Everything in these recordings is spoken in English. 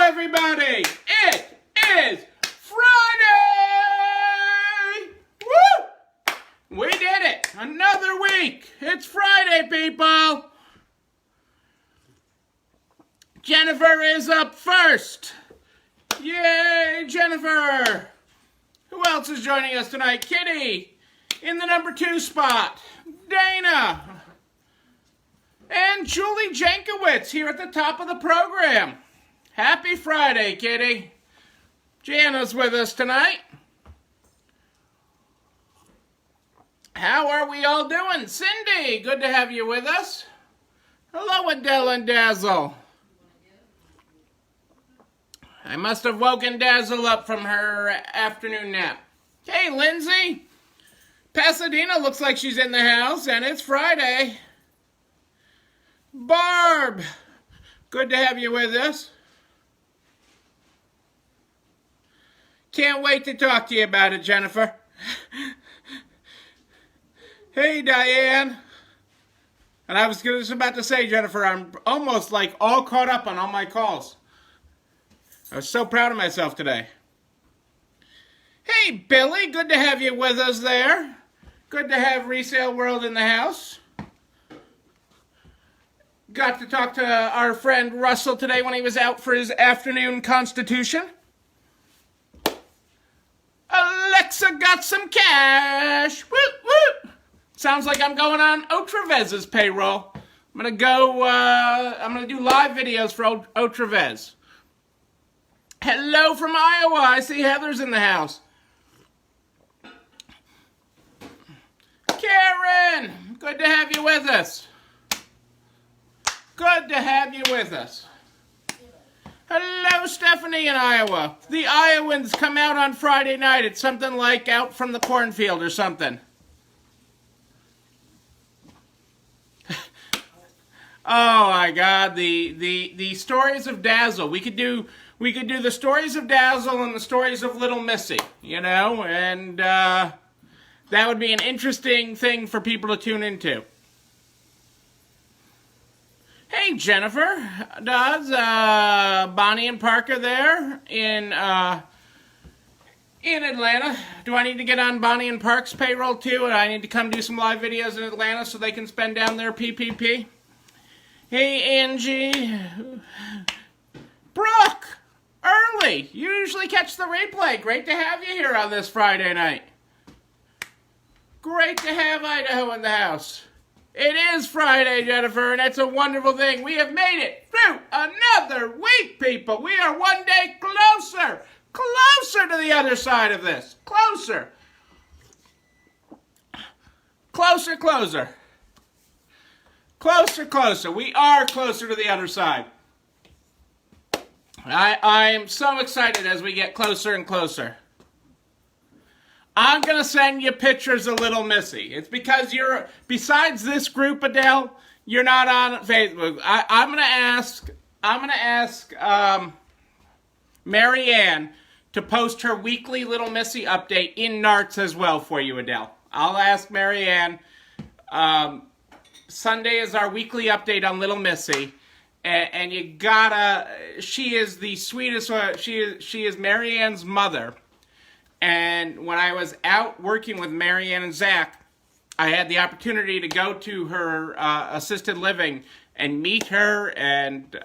everybody! It is Friday! Woo! We did it! Another week! It's Friday, people! Jennifer is up first! Yay, Jennifer! Who else is joining us tonight? Kitty! In the number 2 spot. Dana! And Julie Jankowitz here at the top of the program. Happy Friday, Kitty. Jana's with us tonight. How are we all doing? Cindy, good to have you with us. Hello, Adele and Dazzle. I must have woken Dazzle up from her afternoon nap. Hey, Lindsay. Pasadena looks like she's in the house, and it's Friday. Barb, good to have you with us. Can't wait to talk to you about it, Jennifer. Hey, Diane. And I was just about to say, Jennifer, I'm almost like all caught up on all my calls. I was so proud of myself today. Hey, Billy, good to have you with us there. Good to have Resale World in the house. Got to talk to our friend Russell today when he was out for his afternoon constitution. Alexa got some cash. Whoop, whoop. Sounds like I'm going on Otravez's payroll. I'm going to do live videos for Otravez. Hello from Iowa. I see Heather's in the house. Karen, good to have you with us. Good to have you with us. Hello, Stephanie in Iowa. The Iowans come out on Friday night. It's something like Out from the Cornfield or something. Oh my God, the stories of Dazzle. We could do the stories of Dazzle and the stories of Little Missy, you know, and that would be an interesting thing for people to tune into. Hey, Jennifer, does Bonnie and Parker there in Atlanta? Do I need to get on Bonnie and Park's payroll too, and I need to come do some live videos in Atlanta so they can spend down their PPP? Hey, Angie. Brooke, early. You usually catch the replay. Great to have you here on this Friday night. Great to have Idaho in the house. It is Friday, Jennifer, and that's a wonderful thing. We have made it through another week, people. We are one day closer to the other side of this. Closer. Closer. We are closer to the other side. I am so excited as we get closer and closer. I'm going to send you pictures of Little Missy. It's because besides this group, Adele, you're not on Facebook. I'm going to ask Mary Ann to post her weekly Little Missy update in Narts as well for you, Adele. I'll ask Mary Ann. Sunday is our weekly update on Little Missy. And you gotta, she is the sweetest, she is Mary Ann's mother. And when I was out working with Mary Ann and Zach, I had the opportunity to go to her assisted living and meet her, and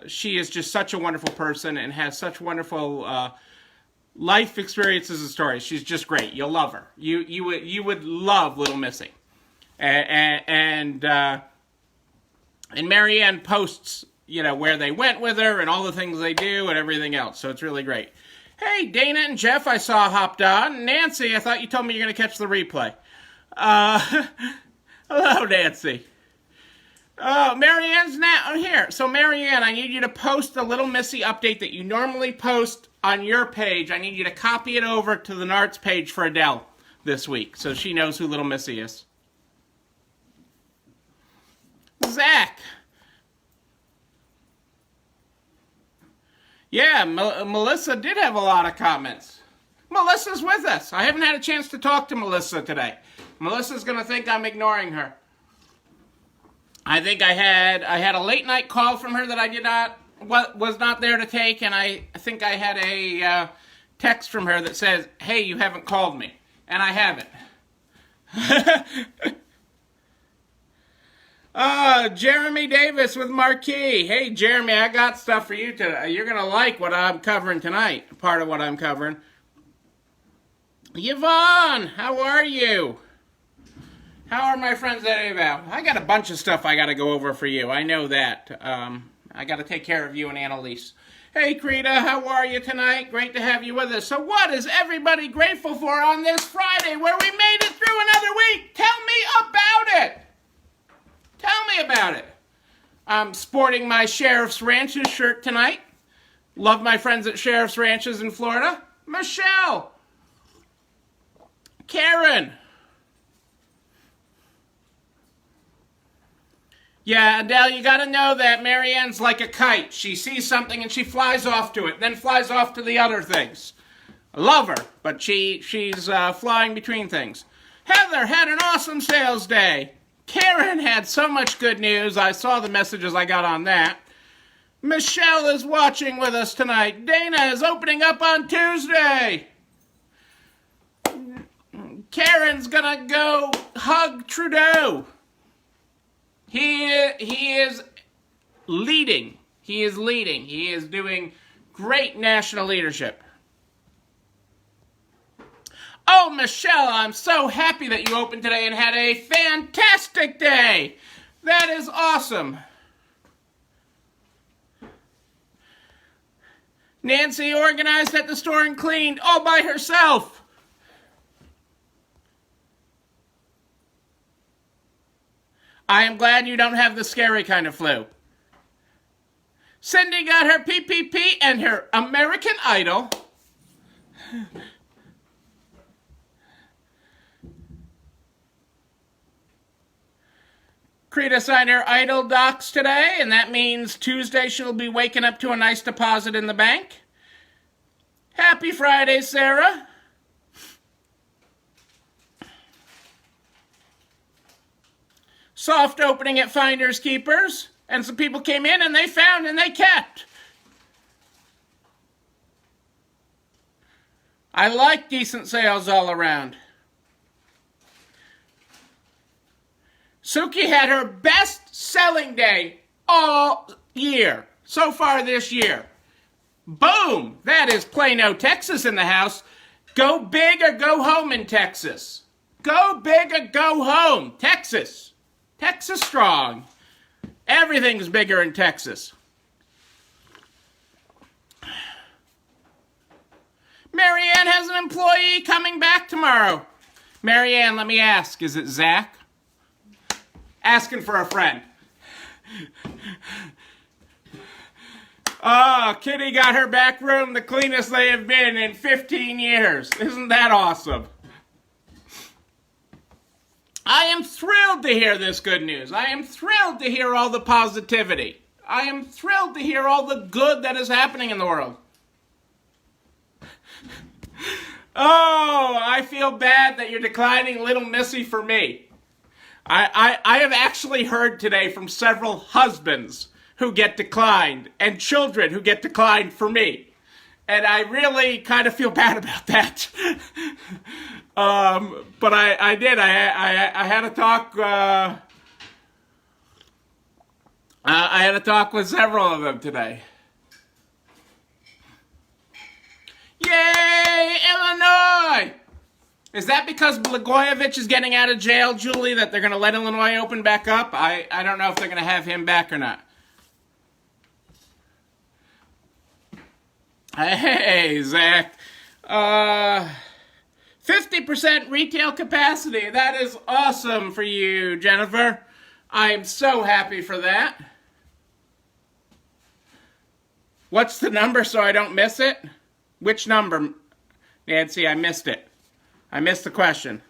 she is just such a wonderful person and has such wonderful life experiences and stories. She's just great. You'll love her. You would love Little Missy. And Mary Ann posts, you know, where they went with her and all the things they do and everything else. So it's really great. Hey, Dana and Jeff, I saw hopped on. Nancy, I thought you told me you're going to catch the replay. Hello, Nancy. Oh, Mary Ann's now here. So, Mary Ann, I need you to post the Little Missy update that you normally post on your page. I need you to copy it over to the Narts page for Adele this week so she knows who Little Missy is. Zach. Yeah, Melissa did have a lot of comments. Melissa's with us. I haven't had a chance to talk to Melissa today. Melissa's going to think I'm ignoring her. I think I had a late night call from her that I did not was not there to take, and I think I had a text from her that says, "Hey, you haven't called me," and I haven't. Jeremy Davis with Marquee. Hey, Jeremy, I got stuff for you today. You're gonna like what I'm covering tonight. Part of what I'm covering. Yvonne, how are you? How are my friends at Ava? I got a bunch of stuff I got to go over for you. I know that. I got to take care of you and Annalise. Hey, Krita, how are you tonight? Great to have you with us. So what is everybody grateful for on this Friday where we made it through another week? Tell me about it. Tell me about it. I'm sporting my Sheriff's Ranches shirt tonight. Love my friends at Sheriff's Ranches in Florida. Michelle. Karen. Yeah, Adele, you gotta know that Marianne's like a kite. She sees something and she flies off to it, then flies off to the other things. I love her, but she's flying between things. Heather had an awesome sales day. Karen had so much good news. I saw the messages I got on that. Michelle is watching with us tonight. Dana is opening up on Tuesday. Karen's gonna go hug Trudeau. He is leading. He is leading. He is doing great national leadership. Oh, Michelle, I'm so happy that you opened today and had a fantastic day. That is awesome. Nancy organized at the store and cleaned all by herself. I am glad you don't have the scary kind of flu. Cindy got her PPP and her American Idol. Krita signed her Idol docs today, and that means Tuesday she'll be waking up to a nice deposit in the bank. Happy Friday, Sarah. Soft opening at Finders Keepers, and some people came in and they found and they kept. I like decent sales all around. Suki had her best selling day all year, so far this year. Boom! That is Plano, Texas in the house. Go big or go home in Texas. Go big or go home, Texas. Texas strong. Everything's bigger in Texas. Marianne has an employee coming back tomorrow. Marianne, let me ask, is it Zach? Asking for a friend. Oh, Kitty got her back room the cleanest they have been in 15 years. Isn't that awesome? I am thrilled to hear this good news. I am thrilled to hear all the positivity. I am thrilled to hear all the good that is happening in the world. Oh, I feel bad that you're declining Little Missy for me. I have actually heard today from several husbands who get declined and children who get declined for me. And I really kind of feel bad about that. But I did. I had a talk. I had a talk with several of them today. Yay, Illinois! Is that because Blagojevich is getting out of jail, Julie, that they're going to let Illinois open back up? I don't know if they're going to have him back or not. Hey, Zach. 50% retail capacity. That is awesome for you, Jennifer. I am so happy for that. What's the number so I don't miss it? Which number? Nancy, I missed it. I missed the question.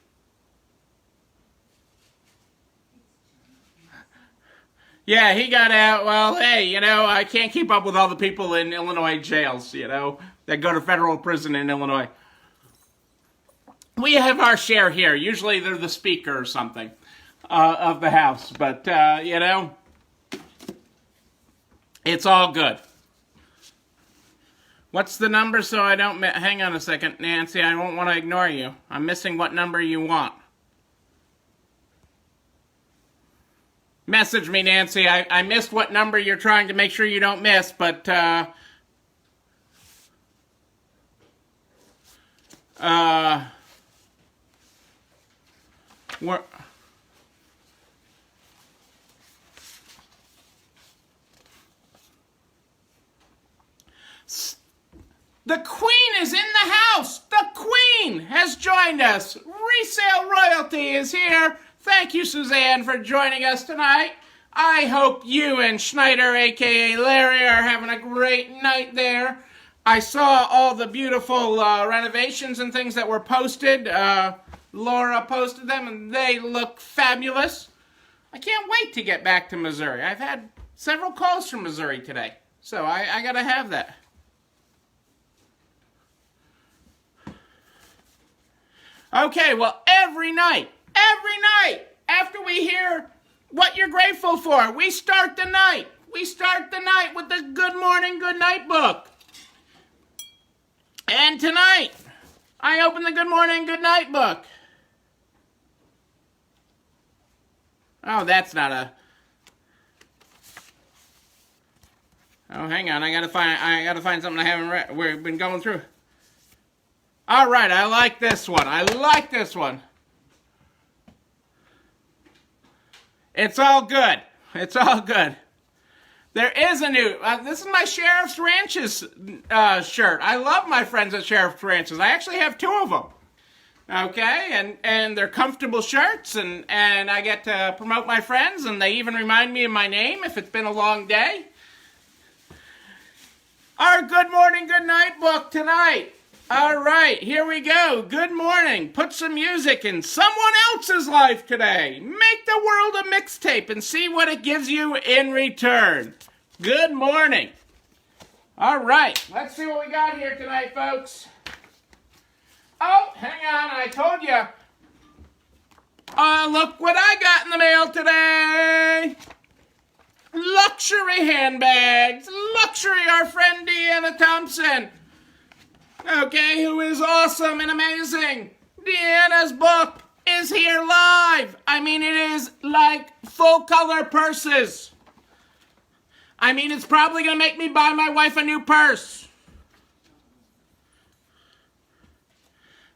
Yeah, he got out. Well, hey, you know, I can't keep up with all the people in Illinois jails, you know, that go to federal prison in Illinois. We have our share here. Usually they're the speaker or something of the House. But, you know, it's all good. What's the number so I don't... Hang on a second, Nancy. I don't want to ignore you. I'm missing what number you want. Message me, Nancy. I missed what number you're trying to make sure you don't miss, but... We're... The Queen is in the house! The Queen has joined us! Resale Royalty is here! Thank you, Suzanne, for joining us tonight. I hope you and Schneider, a.k.a. Larry, are having a great night there. I saw all the beautiful renovations and things that were posted. Laura posted them, and they look fabulous. I can't wait to get back to Missouri. I've had several calls from Missouri today, so I gotta have that. Okay, well, every night, after we hear what you're grateful for, we start the night. We start the night with the Good Morning, Good Night book. And tonight, I open the Good Morning, Good Night book. Oh, that's not a... Oh, hang on, I gotta find something I haven't read. We've been going through. All right, I like this one. I like this one. It's all good. It's all good. There is a new... this is my Sheriff's Ranches shirt. I love my friends at Sheriff's Ranches. I actually have 2 of them. Okay, and they're comfortable shirts, and I get to promote my friends, and they even remind me of my name if it's been a long day. Our Good Morning, Good Night book tonight. All right, here we go. Good morning. Put some music in someone else's life today. Make the world a mixtape and see what it gives you in return. Good morning. All right, let's see what we got here tonight, folks. Oh, hang on, I told you. Look what I got in the mail today. Luxury handbags. Luxury, our friend Deanna Thompson. Okay, who is awesome and amazing. Deanna's book is here live. I mean, it is like full color purses. I mean, it's probably going to make me buy my wife a new purse.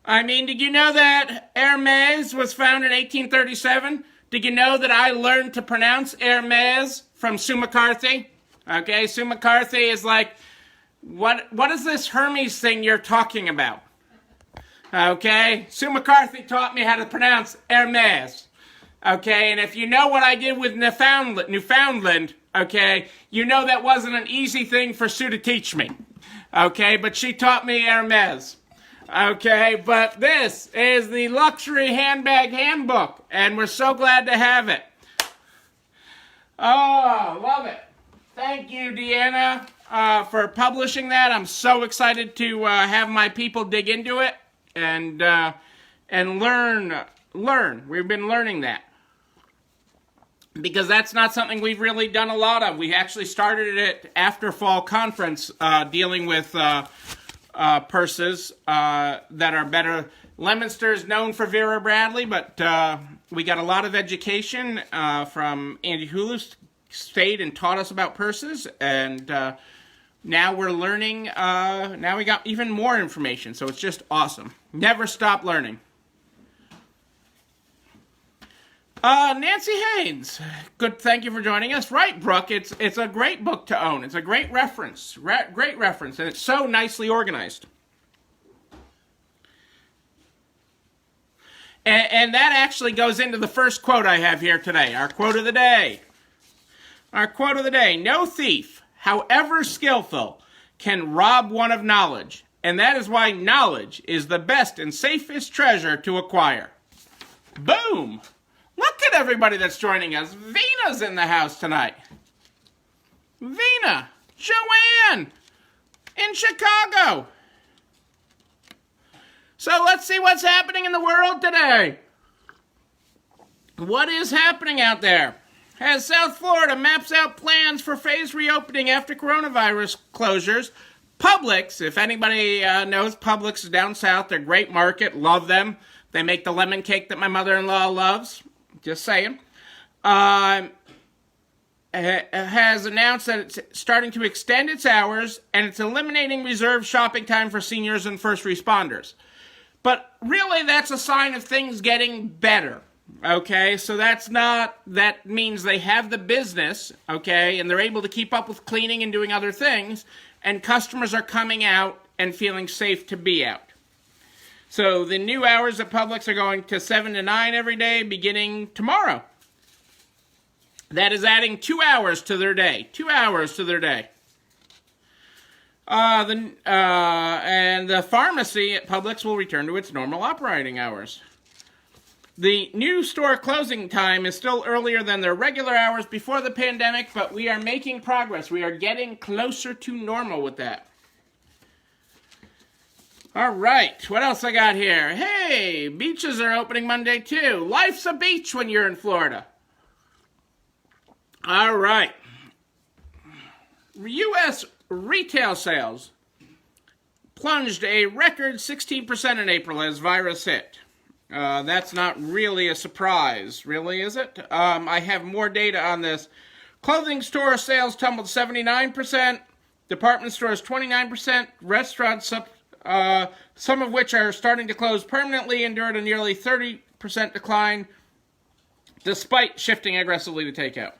I mean, did you know that Hermes was founded in 1837? Did you know that I learned to pronounce Hermes from Sue McCarthy? Okay, Sue McCarthy is like, what is this Hermes thing you're talking about? Okay, Sue McCarthy taught me how to pronounce Hermes. Okay, and if you know what I did with Newfoundland, okay, you know that wasn't an easy thing for Sue to teach me. Okay, but she taught me Hermes. Okay, but this is the Luxury Handbag Handbook, and we're so glad to have it. Oh, love it. Thank you, Deanna, for publishing that. I'm so excited to have my people dig into it and learn. We've been learning that, because that's not something we've really done a lot of. We actually started it after fall conference, dealing with purses that are better. Leominster is known for Vera Bradley, but we got a lot of education from Andy Hulu, stayed and taught us about purses, and now we're learning. Now we got even more information, so it's just awesome. Never stop learning. Nancy Haynes, good. Thank you for joining us. Right, Brooke, it's a great book to own. It's a great reference, great reference, and it's so nicely organized. And that actually goes into the first quote I have here today. Our quote of the day. Our quote of the day: no thief, however skillful, can rob one of knowledge, and that is why knowledge is the best and safest treasure to acquire. Boom! Look at everybody that's joining us. Vina's in the house tonight. Vina, Joanne, in Chicago. So let's see what's happening in the world today. What is happening out there? As South Florida maps out plans for phased reopening after coronavirus closures, Publix, if anybody knows Publix is down south, they're a great market, love them. They make the lemon cake that my mother-in-law loves, just saying. Has announced that it's starting to extend its hours and it's eliminating reserved shopping time for seniors and first responders. But really, that's a sign of things getting better, okay? So that means they have the business, okay, and they're able to keep up with cleaning and doing other things, and customers are coming out and feeling safe to be out. So the new hours at Publix are going to 7 to 9 every day, beginning tomorrow. That is adding 2 hours to their day. 2 hours to their day. And the pharmacy at Publix will return to its normal operating hours. The new store closing time is still earlier than their regular hours before the pandemic, but we are making progress. We are getting closer to normal with that. All right, what else I got here? Hey, beaches are opening Monday too. Life's a beach when you're in Florida. All right. U.S. retail sales plunged a record 16% in April as virus hit. That's not really a surprise, really, is it? I have more data on this. Clothing store sales tumbled 79%, department stores 29%, restaurants, some of which are starting to close permanently, endured a nearly 30% decline, despite shifting aggressively to takeout.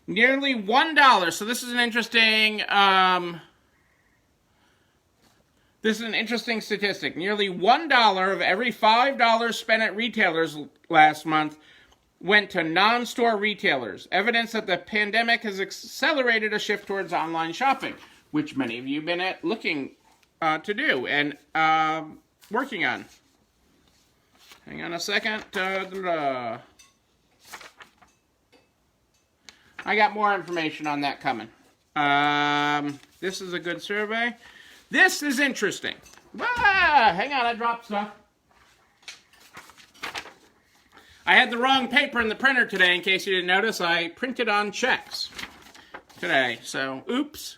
Nearly $1. So this is an interesting statistic. Nearly $1 of every $5 spent at retailers last month went to non-store retailers. Evidence that the pandemic has accelerated a shift towards online shopping, which many of you have been looking to do and working on. Hang on a second. I got more information on that coming. This is a good survey. This is interesting. Hang on, I dropped stuff. I had the wrong paper in the printer today, in case you didn't notice. I printed on checks today, so oops.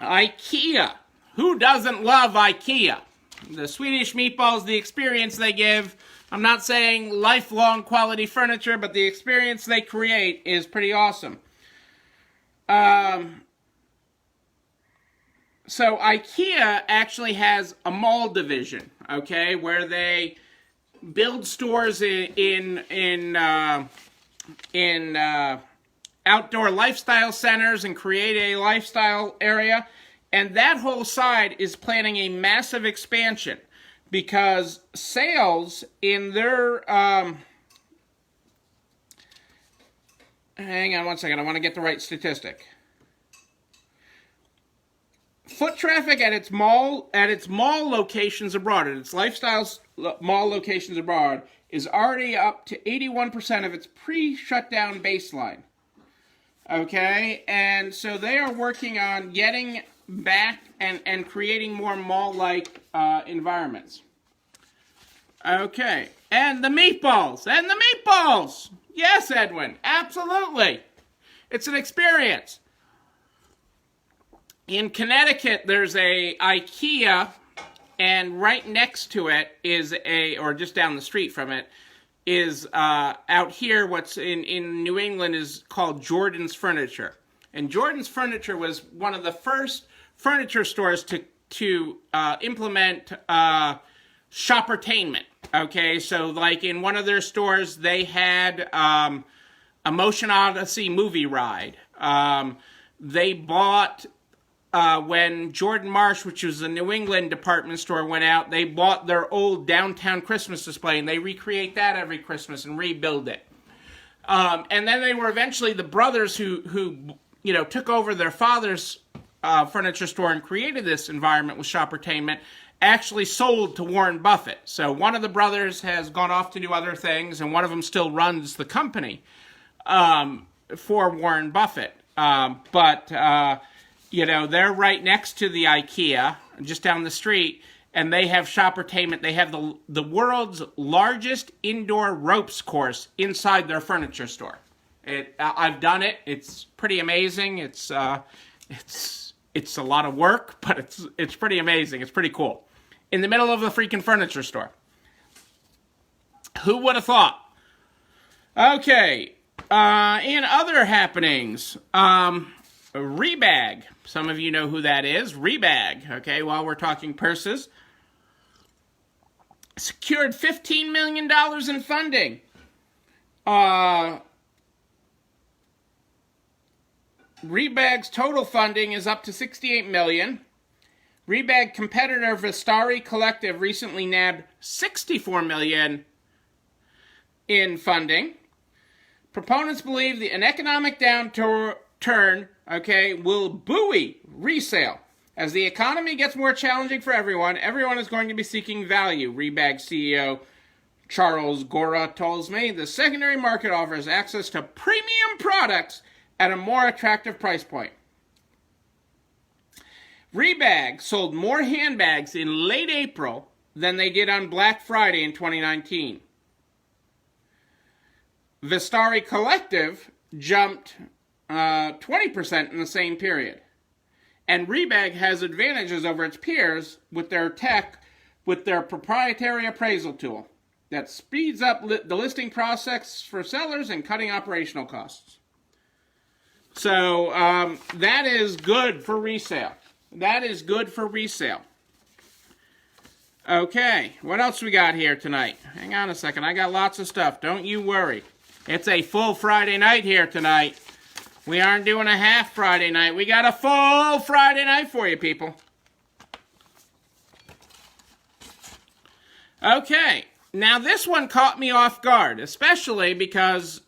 IKEA. Who doesn't love IKEA? The Swedish meatballs, the experience they give. I'm not saying lifelong quality furniture, but the experience they create is pretty awesome. So IKEA actually has a mall division, okay, where they build stores in outdoor lifestyle centers and create a lifestyle area. And that whole side is planning a massive expansion because sales in their... hang on one second, I want to get the right statistic. Foot traffic at its mall locations abroad, at its lifestyle mall locations abroad, is already up to 81% of its pre-shutdown baseline. Okay, and so they are working on getting back and creating more mall-like environments. Okay, and the meatballs, Yes, Edwin, absolutely. It's an experience. In Connecticut, there's a IKEA, and right next to it is or just down the street from it, is out here, what's in New England is called Jordan's Furniture. And Jordan's Furniture was one of the first furniture stores to implement shoppertainment. Okay, so like in one of their stores, they had a Motion Odyssey movie ride. They bought... when Jordan Marsh, which was a New England department store, went out, they bought their old downtown Christmas display, and they recreate that every Christmas and rebuild it. And then they were eventually the brothers who took over their father's furniture store and created this environment with shoppertainment, actually sold to Warren Buffett. So one of the brothers has gone off to do other things, and one of them still runs the company for Warren Buffett. They're right next to the IKEA, just down the street, and they have shoppertainment. They have the world's largest indoor ropes course inside their furniture store. I've done it. It's pretty amazing. It's a lot of work, but it's pretty amazing. It's pretty cool. In the middle of the freaking furniture store. Who would have thought? Okay. In other happenings, Rebag. Some of you know who that is. Rebag. Okay, while we're talking purses. Secured $15 million in funding. Rebag's total funding is up to $68 million. Rebag competitor Vistari Collective recently nabbed $64 million in funding. Proponents believe an economic downturn, will buoy resale. As the economy gets more challenging for everyone is going to be seeking value, Rebag CEO Charles Gora tells me. The secondary market offers access to premium products at a more attractive price point. Rebag sold more handbags in late April than they did on Black Friday in 2019. Vistari Collective jumped 20% in the same period. And Rebag has advantages over its peers with their proprietary appraisal tool that speeds up the listing process for sellers and cutting operational costs. So that is good for resale. That is good for resale. Okay, what else we got here tonight? Hang on a second, I got lots of stuff. Don't you worry. It's a full Friday night here tonight. We aren't doing a half Friday night. We got a full Friday night for you, people. Okay, now this one caught me off guard, especially because,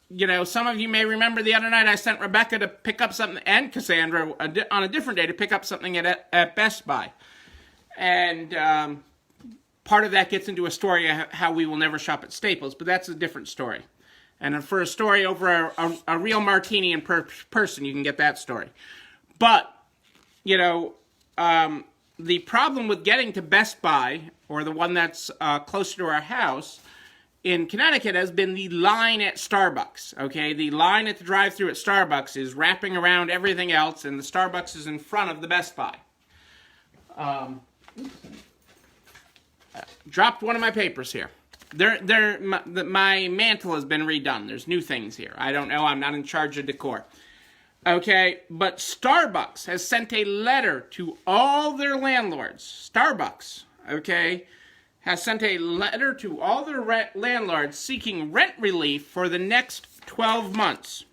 some of you may remember the other night I sent Rebecca to pick up something, and Cassandra on a different day to pick up something at Best Buy. And part of that gets into a story of how we will never shop at Staples, but that's a different story. And for a story over a real martini in person, you can get that story. But, the problem with getting to Best Buy, or the one that's closer to our house, in Connecticut has been the line at Starbucks, okay? The line at the drive-thru at Starbucks is wrapping around everything else, and the Starbucks is in front of the Best Buy. Dropped one of my papers here. My mantle has been redone. There's new things here. I don't know. I'm not in charge of decor. Okay, but Starbucks has sent a letter to all their landlords. Starbucks, okay, has sent a letter to all their landlords seeking rent relief for the next 12 months.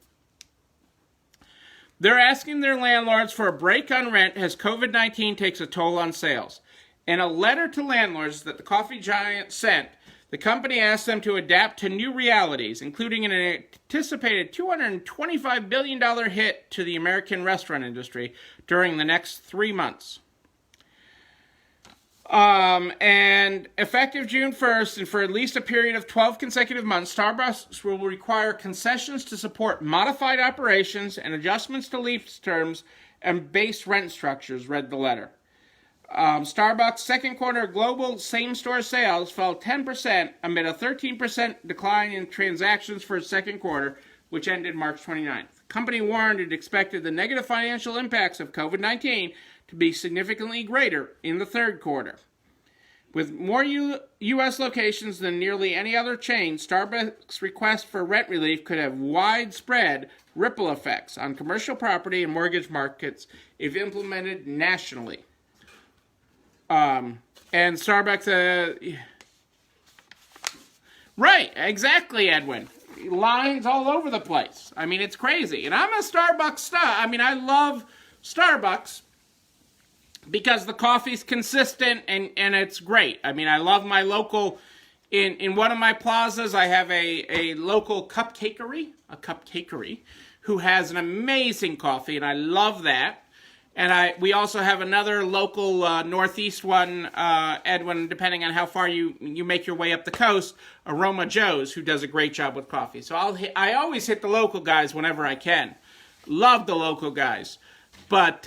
They're asking their landlords for a break on rent as COVID-19 takes a toll on sales. In a letter to landlords that the coffee giant sent, the company asked them to adapt to new realities, including an anticipated $225 billion hit to the American restaurant industry during the next 3 months. And effective June 1st, and for at least a period of 12 consecutive months, Starbucks will require concessions to support modified operations and adjustments to lease terms and base rent structures, read the letter. Starbucks' second quarter global same-store sales fell 10% amid a 13% decline in transactions for its second quarter, which ended March 29th. The company warned it expected the negative financial impacts of COVID-19 to be significantly greater in the third quarter. With more U.S. locations than nearly any other chain, Starbucks' request for rent relief could have widespread ripple effects on commercial property and mortgage markets if implemented nationally. And Starbucks, right, exactly, Edwin. Lines all over the place. I mean, it's crazy. And I'm a Starbucks star. I mean, I love Starbucks because the coffee's consistent and it's great. I mean, I love my local, in one of my plazas, I have a local cupcakery, who has an amazing coffee, and I love that. And we also have another local northeast one, Edwin, depending on how far you make your way up the coast, Aroma Joe's, who does a great job with coffee. So I always hit the local guys whenever I can. Love the local guys. But but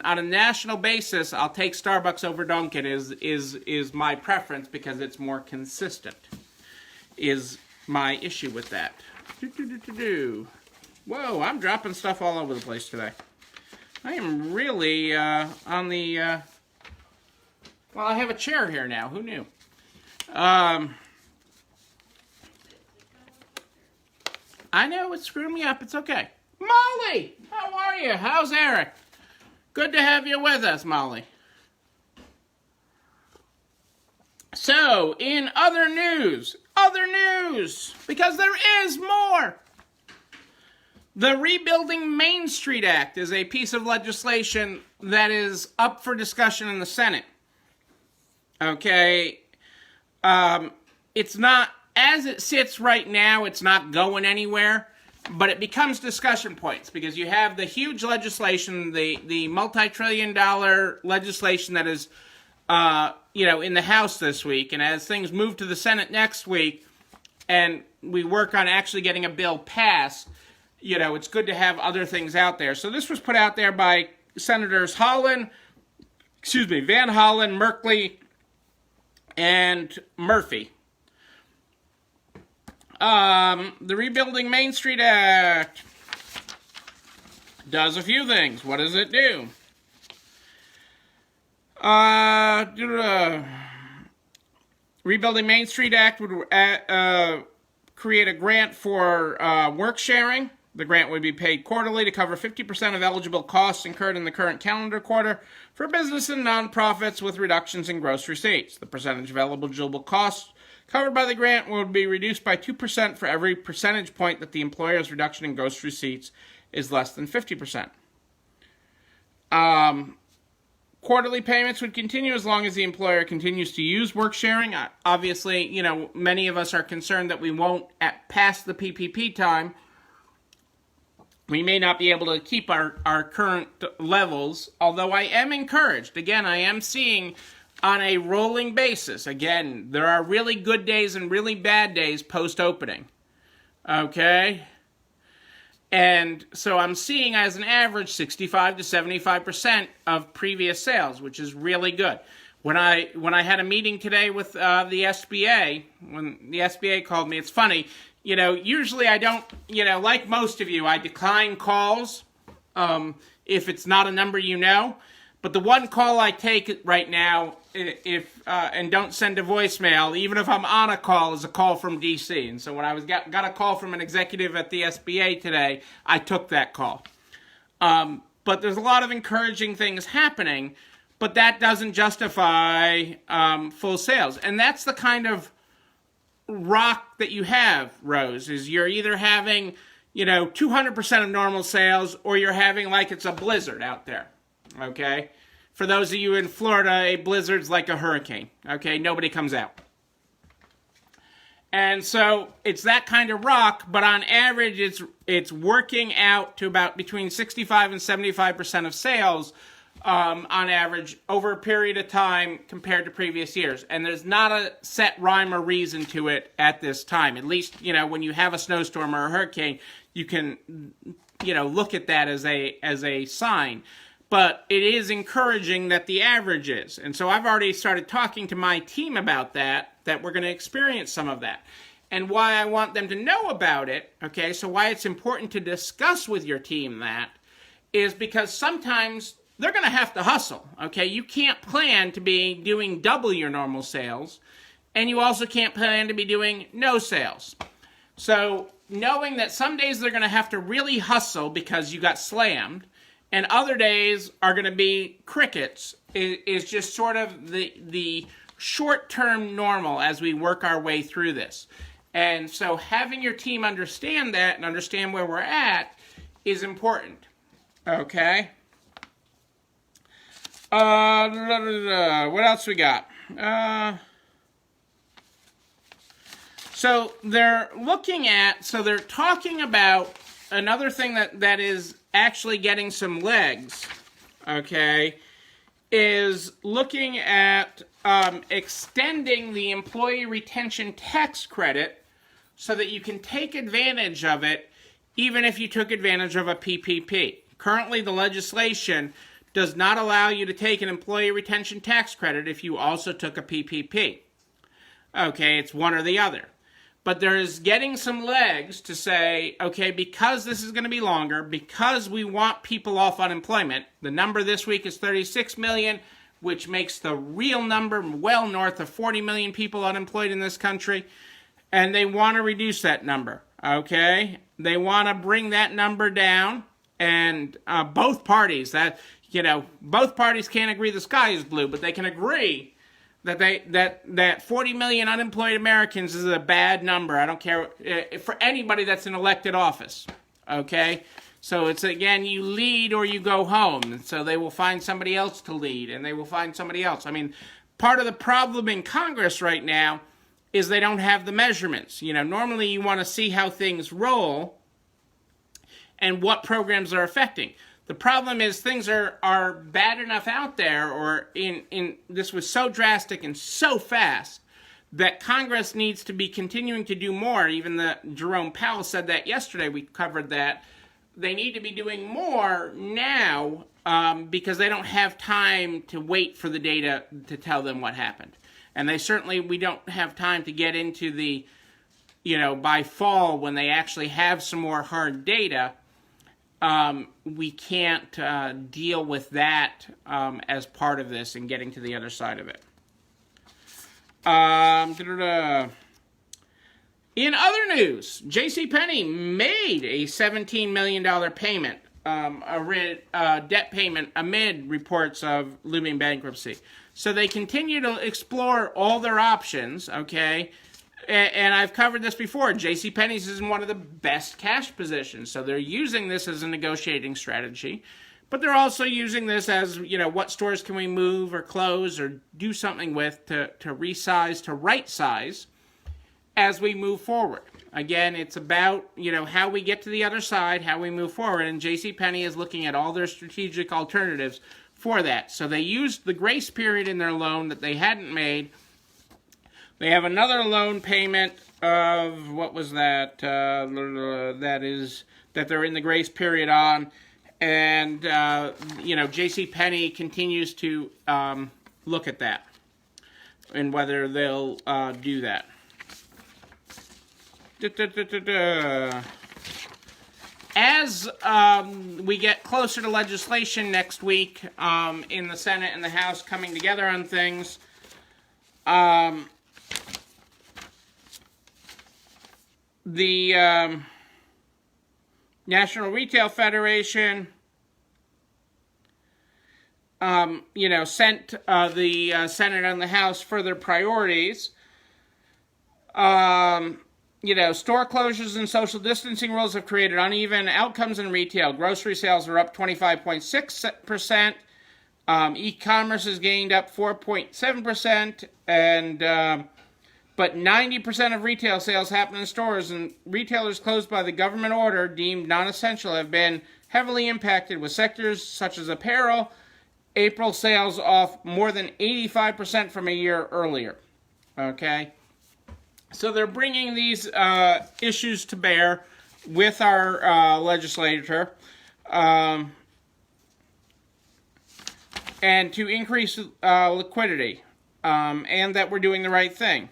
on a national basis, I'll take Starbucks over Dunkin' is my preference because it's more consistent. Is my issue with that. Whoa, I'm dropping stuff all over the place today. I am really on the... well, I have a chair here now. Who knew? I know, it's screwing me up. It's okay. Molly! How are you? How's Eric? Good to have you with us, Molly. So, in other news, because there is more. The Rebuilding Main Street Act is a piece of legislation that is up for discussion in the Senate. Okay, it's not, as it sits right now, it's not going anywhere, but it becomes discussion points because you have the huge legislation, the multi-trillion-dollar legislation that is, in the House this week, and as things move to the Senate next week, and we work on actually getting a bill passed, it's good to have other things out there. So this was put out there by Senators Van Hollen, Merkley, and Murphy. The Rebuilding Main Street Act does a few things. What does it do? Rebuilding Main Street Act would create a grant for work sharing. The grant would be paid quarterly to cover 50% of eligible costs incurred in the current calendar quarter for business and nonprofits with reductions in gross receipts. The percentage of eligible costs covered by the grant would be reduced by 2% for every percentage point that the employer's reduction in gross receipts is less than 50%. Quarterly payments would continue as long as the employer continues to use work sharing. Obviously, many of us are concerned that we won't, past the PPP time, we may not be able to keep our current levels, although I am encouraged. Again, I am seeing on a rolling basis. Again, there are really good days and really bad days post-opening. Okay? And so I'm seeing as an average 65 to 75% of previous sales, which is really good. When I had a meeting today with the SBA, when the SBA called me, it's funny, usually I don't, like most of you, I decline calls if it's not a number but the one call I take right now, and don't send a voicemail, even if I'm on a call, is a call from DC. And so when I got a call from an executive at the SBA today, I took that call. But there's a lot of encouraging things happening, but that doesn't justify full sales. And that's the kind of rock that you have, Rose, is you're either having, 200% of normal sales, or you're having like it's a blizzard out there, okay? For those of you in Florida, a blizzard's like a hurricane, okay? Nobody comes out. And so it's that kind of rock, but on average, it's working out to about between 65 and 75% of sales on average over a period of time compared to previous years. And there's not a set rhyme or reason to it at this time. At least, when you have a snowstorm or a hurricane, you can, look at that as a sign. But it is encouraging that the average is. And so I've already started talking to my team about that we're going to experience some of that. And why I want them to know about it, okay, so why it's important to discuss with your team that, is because sometimes they're going to have to hustle, okay? You can't plan to be doing double your normal sales, and you also can't plan to be doing no sales. So knowing that some days they're going to have to really hustle because you got slammed, and other days are going to be crickets, is just sort of the short-term normal as we work our way through this. And so having your team understand that and understand where we're at is important. Okay? What else we got? So they're talking about another thing that is actually getting some legs, okay, is looking at extending the employee retention tax credit so that you can take advantage of it even if you took advantage of a PPP. Currently, the legislation does not allow you to take an employee retention tax credit if you also took a PPP. Okay, it's one or the other. But there is getting some legs to say, okay, because this is going to be longer, because we want people off unemployment, the number this week is 36 million, which makes the real number well north of 40 million people unemployed in this country, and they want to reduce that number, okay? They want to bring that number down, and both parties, both parties can't agree the sky is blue, but they can agree that 40 million unemployed Americans is a bad number. I don't care for anybody that's in elected office, okay? So it's, again, you lead or you go home. And so they will find somebody else to lead, and they will find somebody else. I mean, part of the problem in Congress right now is they don't have the measurements. Normally you want to see how things roll and what programs are affecting. The problem is things are bad enough out there, or this was so drastic and so fast that Congress needs to be continuing to do more. Even Jerome Powell said that yesterday. We covered that. They need to be doing more now because they don't have time to wait for the data to tell them what happened. And we don't have time to get into by fall when they actually have some more hard data. We can't deal with that as part of this and getting to the other side of it. In other news, JCPenney made a $17 million payment, debt payment amid reports of looming bankruptcy. So they continue to explore all their options, okay? And I've covered this before. JCPenney's is in one of the best cash positions. So they're using this as a negotiating strategy. But they're also using this as, what stores can we move or close or do something with to resize, to right size as we move forward. Again, it's about, how we get to the other side, how we move forward. And JCPenney is looking at all their strategic alternatives for that. So they used the grace period in their loan that they hadn't made. They have another loan payment of, what was that? That they're in the grace period on. And, JCPenney continues to look at that and whether they'll do that. As we get closer to legislation next week in the Senate and the House coming together on things, the National Retail Federation, sent the Senate and the House further priorities. Store closures and social distancing rules have created uneven outcomes in retail. Grocery sales are up 25.6%. E-commerce has gained up 4.7%, and but 90% of retail sales happen in stores, and retailers closed by the government order deemed non-essential have been heavily impacted, with sectors such as apparel, April sales off more than 85% from a year earlier. Okay? So they're bringing these issues to bear with our legislature and to increase liquidity and that we're doing the right thing.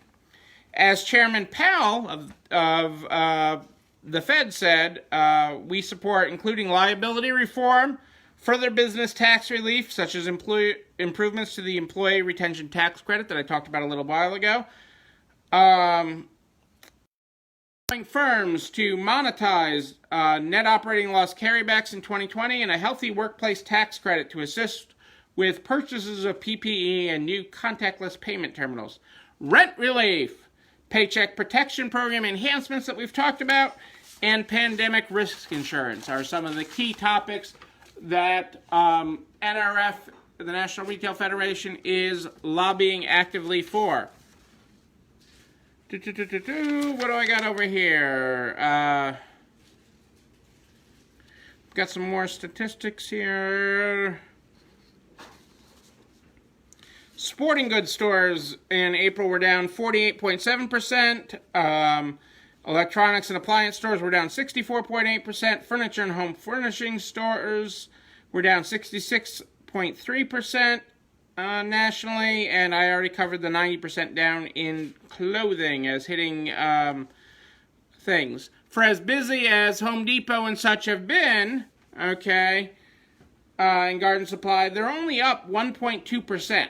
As Chairman Powell of the Fed said, we support including liability reform, further business tax relief, such as improvements to the employee retention tax credit that I talked about a little while ago, firms to monetize net operating loss carrybacks in 2020, and a healthy workplace tax credit to assist with purchases of PPE and new contactless payment terminals. Rent relief, Paycheck Protection Program enhancements that we've talked about, and pandemic risk insurance are some of the key topics that NRF, the National Retail Federation, is lobbying actively for. What do I got over here? Got some more statistics here. Sporting goods stores in April were down 48.7%. Electronics and appliance stores were down 64.8%. Furniture and home furnishing stores were down 66.3% nationally. And I already covered the 90% down in clothing as hitting things. For as busy as Home Depot and such have been, okay, in garden supply, they're only up 1.2%.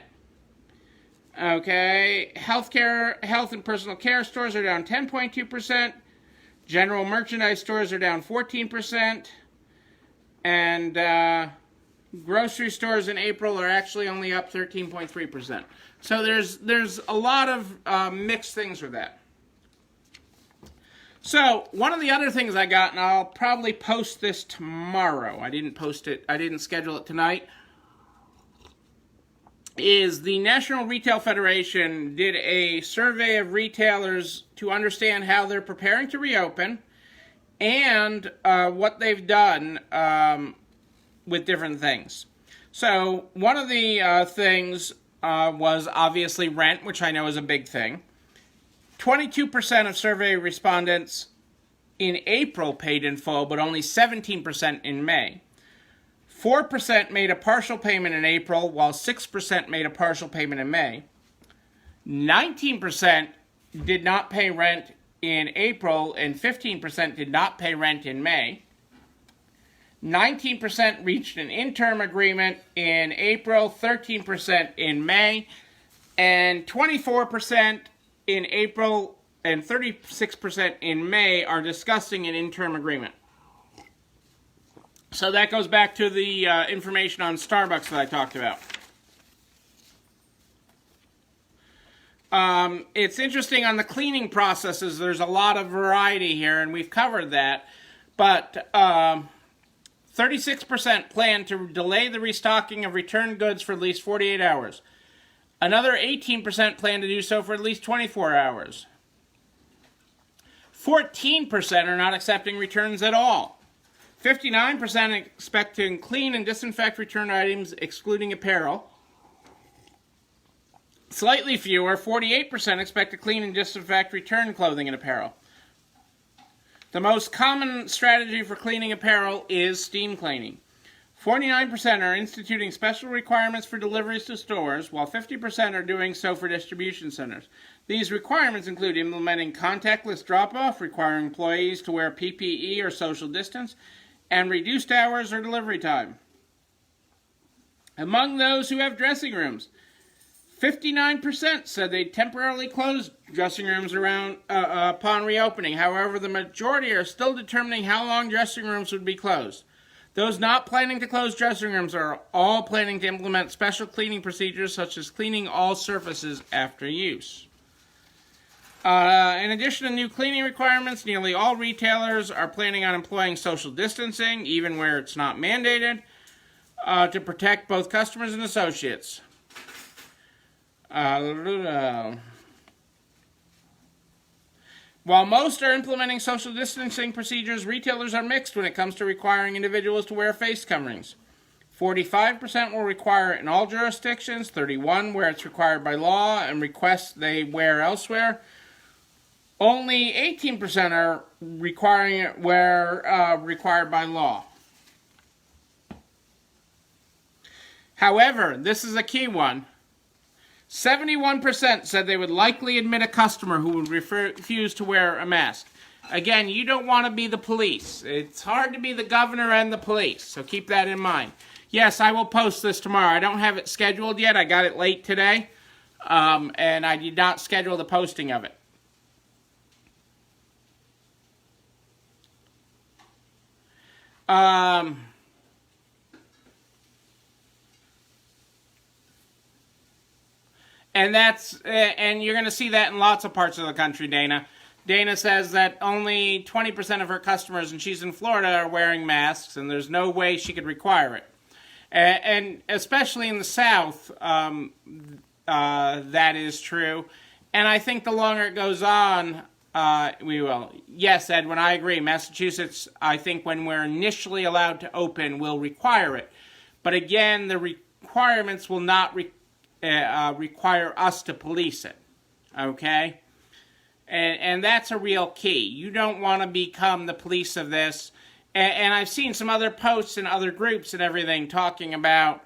Okay, health and personal care stores are down 10.2%. General merchandise stores are down 14%. And grocery stores in April are actually only up 13.3%. So there's a lot of mixed things with that. So one of the other things I got, and I'll probably post this tomorrow. I didn't schedule it tonight. Is the National Retail Federation did a survey of retailers to understand how they're preparing to reopen and what they've done with different things. So one of the things was obviously rent, which I know is a big thing. 22% of survey respondents in April paid in full, but only 17% in May. 4% made a partial payment in April, while 6% made a partial payment in May. 19% did not pay rent in April, and 15% did not pay rent in May. 19% reached an interim agreement in April, 13% in May, and 24% in April and 36% in May are discussing an interim agreement. So that goes back to the information on Starbucks that I talked about. It's interesting on the cleaning processes, there's a lot of variety here, and we've covered that. But 36% plan to delay the restocking of returned goods for at least 48 hours. Another 18% plan to do so for at least 24 hours. 14% are not accepting returns at all. 59% expect to clean and disinfect returned items, excluding apparel. Slightly fewer, 48% expect to clean and disinfect returned clothing and apparel. The most common strategy for cleaning apparel is steam cleaning. 49% are instituting special requirements for deliveries to stores, while 50% are doing so for distribution centers. These requirements include implementing contactless drop-off, requiring employees to wear PPE or social distance, and reduced hours or delivery time. Among those who have dressing rooms, 59% said they'd temporarily close dressing rooms upon reopening. However, the majority are still determining how long dressing rooms would be closed. Those not planning to close dressing rooms are all planning to implement special cleaning procedures, such as cleaning all surfaces after use. In addition to new cleaning requirements, nearly all retailers are planning on employing social distancing, even where it's not mandated, to protect both customers and associates. While most are implementing social distancing procedures, retailers are mixed when it comes to requiring individuals to wear face coverings. 45% will require it in all jurisdictions, 31% where it's required by law and request they wear elsewhere. Only 18% are requiring it where required by law. However, this is a key one. 71% said they would likely admit a customer who would refuse to wear a mask. Again, you don't want to be the police. It's hard to be the governor and the police, so keep that in mind. Yes, I will post this tomorrow. I don't have it scheduled yet. I got it late today, and I did not schedule the posting of it. And you're going to see that in lots of parts of the country, Dana. Dana says that only 20% of her customers, and she's in Florida, are wearing masks, and there's no way she could require it. And especially in the South, that is true. And I think the longer it goes on, we will. Yes, Edwin, I agree. Massachusetts, I think when we're initially allowed to open, will require it. But again, the requirements will not require us to police it. Okay? And that's a real key. You don't want to become the police of this. And I've seen some other posts in other groups and everything talking about,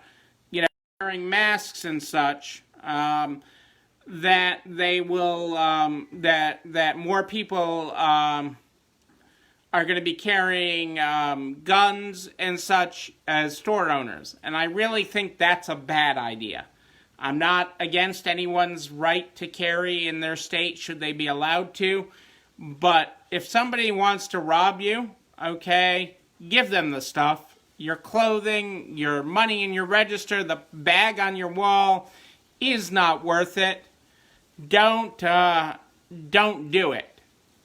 wearing masks and such, that they will, that more people are going to be carrying guns and such as store owners. And I really think that's a bad idea. I'm not against anyone's right to carry in their state, should they be allowed to. But if somebody wants to rob you, okay, give them the stuff. Your clothing, your money in your register, the bag on your wall is not worth it. Don't do it.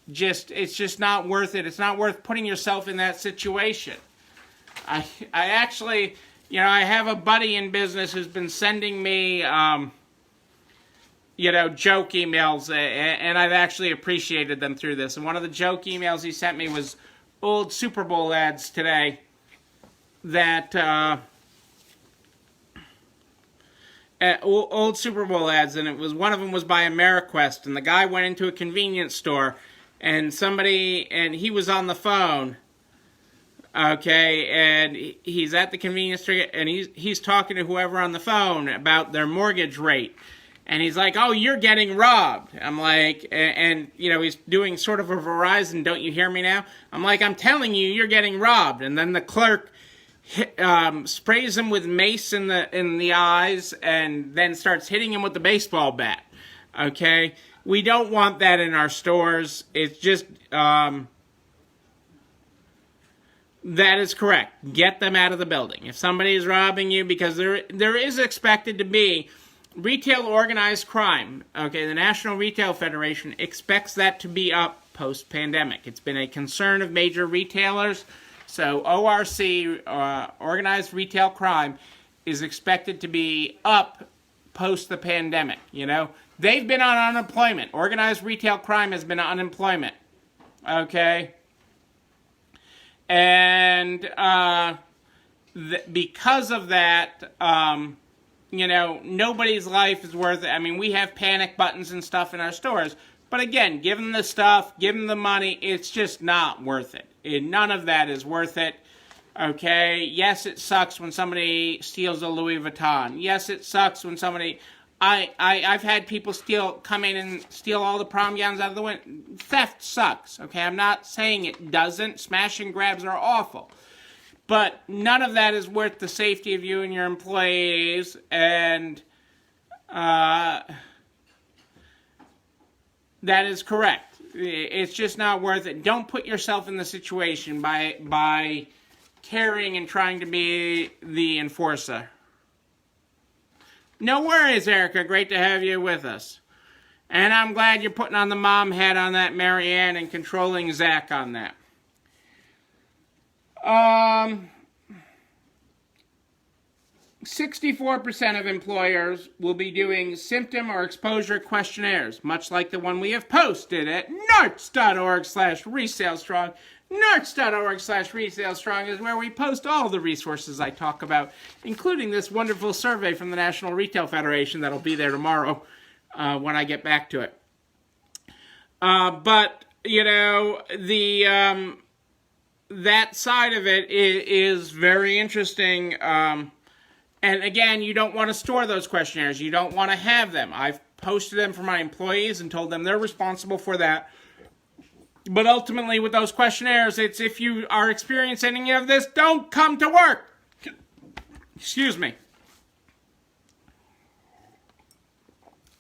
It's just not worth it. It's not worth putting yourself in that situation. I actually, I have a buddy in business who's been sending me, joke emails, and I've actually appreciated them through this. And one of the joke emails he sent me was old Super Bowl ads today that, old Super Bowl ads, and one of them was by AmeriQuest, and the guy went into a convenience store, and he was on the phone, okay, and he's at the convenience store, and he's talking to whoever on the phone about their mortgage rate, and he's like, "Oh, you're getting robbed." I'm like, and he's doing sort of a Verizon, "Don't you hear me now?" I'm like, "I'm telling you, you're getting robbed." And then the clerk sprays him with mace in the eyes, and then starts hitting him with the baseball bat. Okay, we don't want that in our stores. It's just that is correct. Get them out of the building. If somebody is robbing you, because there is expected to be retail organized crime. Okay, the National Retail Federation expects that to be up post-pandemic. It's been a concern of major retailers. So ORC, organized retail crime, is expected to be up post the pandemic. They've been on unemployment. Organized retail crime has been on unemployment. Okay? And because of that, nobody's life is worth it. I mean, we have panic buttons and stuff in our stores. But again, give them the stuff, give them the money. It's just not worth it. None of that is worth it. Okay? Yes, it sucks when somebody steals a Louis Vuitton. Yes, it sucks when somebody... I've had people come in and steal all the prom gowns out of the window. Theft sucks. Okay? I'm not saying it doesn't. Smash and grabs are awful. But none of that is worth the safety of you and your employees. And that is correct. It's just not worth it. Don't put yourself in the situation by carrying and trying to be the enforcer. No worries, Erica. Great to have you with us. And I'm glad you're putting on the mom hat on that, Marianne, and controlling Zach on that. 64% of employers will be doing symptom or exposure questionnaires, much like the one we have posted at narcs.org/resalestrong. narcs.org/resalestrong is where we post all the resources I talk about, including this wonderful survey from the National Retail Federation that'll be there tomorrow when I get back to it. But, that side of it is very interesting. And again, you don't want to store those questionnaires. You don't want to have them. I've posted them for my employees and told them they're responsible for that. But ultimately, with those questionnaires, it's if you are experiencing any of this, don't come to work. Excuse me.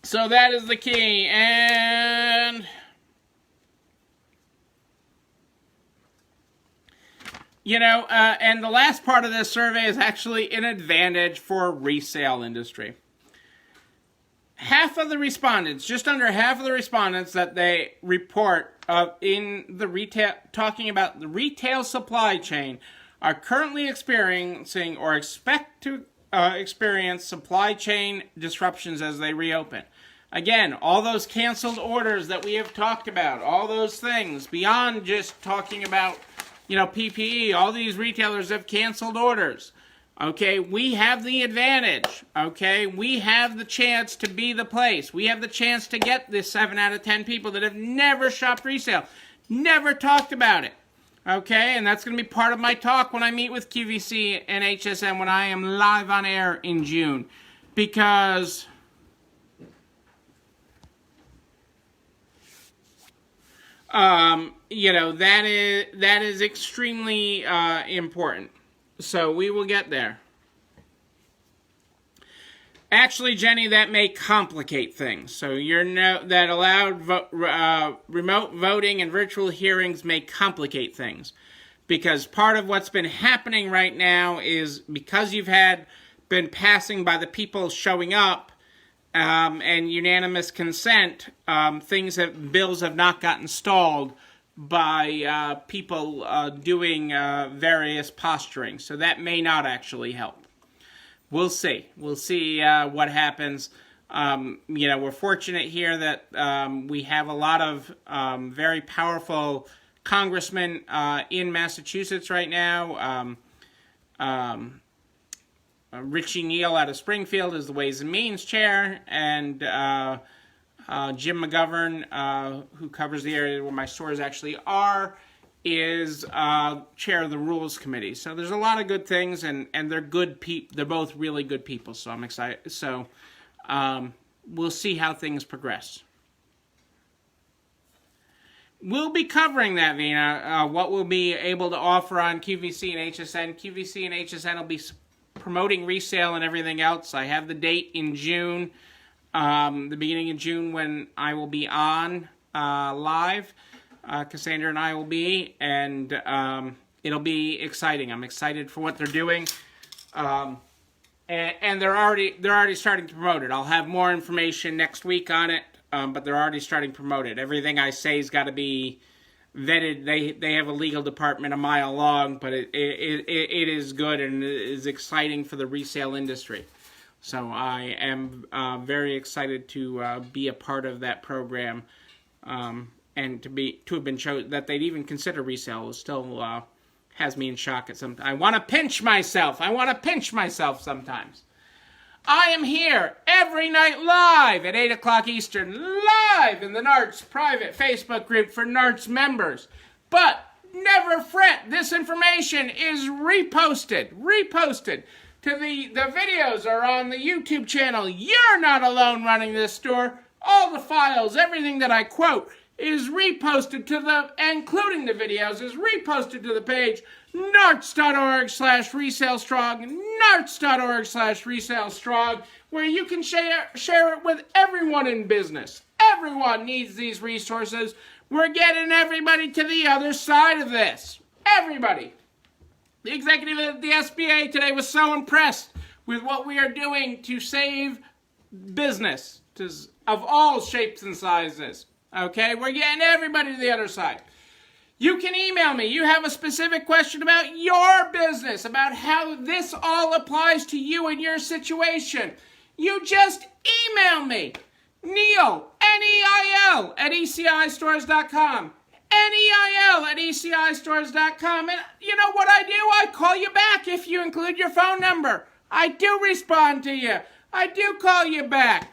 So that is the key. And... and the last part of this survey is actually an advantage for resale industry. Half of the respondents, just under half of the respondents that they report in the retail, talking about the retail supply chain, are currently experiencing or expect to experience supply chain disruptions as they reopen. Again, all those canceled orders that we have talked about, all those things, beyond just talking about PPE, all these retailers have canceled orders. Okay, we have the advantage. Okay, we have the chance to be the place. We have the chance to get this 7 out of 10 people that have never shopped resale, never talked about it. Okay, and that's going to be part of my talk when I meet with QVC and HSN when I am live on air in June. Because that is extremely important. So we will get there. Actually, Jenny, that may complicate things. So that allowed remote voting and virtual hearings may complicate things. Because part of what's been happening right now is because you've been passing by the people showing up and unanimous consent, bills have not gotten stalled by people doing various posturing. So that may not actually help. We'll see. We'll see what happens. We're fortunate here that we have a lot of very powerful congressmen in Massachusetts right now. Richie Neal out of Springfield is the Ways and Means chair, and Jim McGovern, who covers the area where my stores actually are, is chair of the Rules Committee. So there's a lot of good things, and they're good people. They're both really good people, so I'm excited. So we'll see how things progress. We'll be covering that, Vina, what we'll be able to offer on QVC and HSN. QVC and HSN will be promoting resale and everything else. I have the date in June, the beginning of June, when I will be on live. Cassandra and I will be, and it'll be exciting. I'm excited for what they're doing, and they're already starting to promote it. I'll have more information next week on it, but they're already starting to promote it. Everything I say has got to be vetted. They have a legal department a mile long, but it is good and it is exciting for the resale industry. So I am very excited to be a part of that program. And to have been chosen, that they'd even consider resale still has me in shock at some. I want to pinch myself. Sometimes. I am here every night live at 8 o'clock Eastern, live in the NARTS private Facebook group for NARTS members. But never fret, this information is reposted. The videos are on the YouTube channel. You're not alone running this store. All the files, everything that I quote, is reposted including the videos, is reposted to the page, narts.org/resalestrong, narts.org/resalestrong, where you can share it with everyone in business. Everyone needs these resources. We're getting everybody to the other side of this. Everybody. The executive of the SBA today was so impressed with what we are doing to save business of all shapes and sizes. Okay, we're getting everybody to the other side. You can email me. You have a specific question about your business, about how this all applies to you and your situation. You just email me. Neil, N-E-I-L, at ECIstores.com. N-E-I-L at ECIstores.com. And you know what I do? I call you back if you include your phone number. I do respond to you. I do call you back.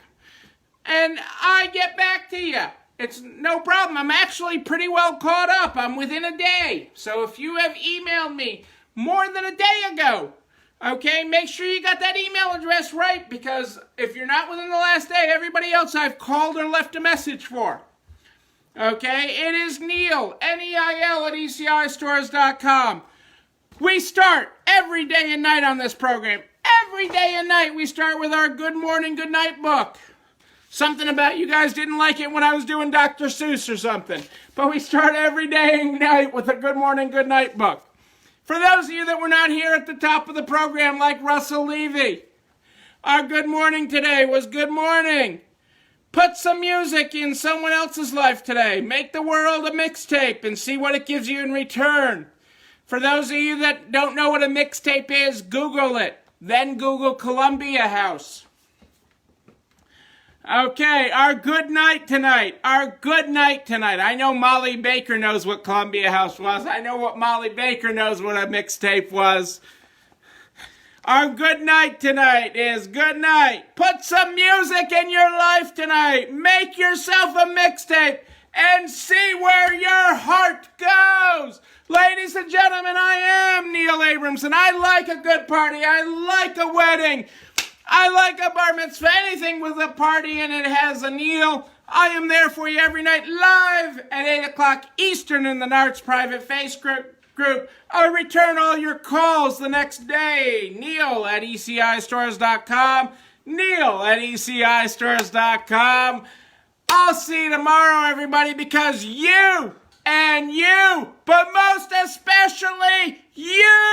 And I get back to you. It's no problem. I'm actually pretty well caught up. I'm within a day. So if you have emailed me more than a day ago, okay, make sure you got that email address right, because if you're not within the last day, everybody else I've called or left a message for. Okay, it is Neil, N-E-I-L, at ECIstores.com. We start every day and night on this program. Every day and night we start with our Good Morning, Good Night book. Something about you guys didn't like it when I was doing Dr. Seuss or something. But we start every day and night with a Good Morning, Good Night book. For those of you that were not here at the top of the program, like Russell Levy, our good morning today was good morning. Put some music in someone else's life today. Make the world a mixtape and see what it gives you in return. For those of you that don't know what a mixtape is, Google it. Then Google Columbia House. Okay, our good night tonight. I know Molly Baker knows what Columbia House was. I know what Molly Baker knows what a mixtape was. Our good night tonight is good night. Put some music in your life tonight. Make yourself a mixtape and see where your heart goes. Ladies and gentlemen, I am Neil Abrams, and I like a good party. I like a wedding. I like a bar mitzvah. Anything with a party and it has a Neil. I am there for you every night live at 8 o'clock Eastern in the Nards private Facebook group. I return all your calls the next day. Neil at ECIstores.com. Neil at ECIstores.com. I'll see you tomorrow, everybody, because you and you, but most especially you,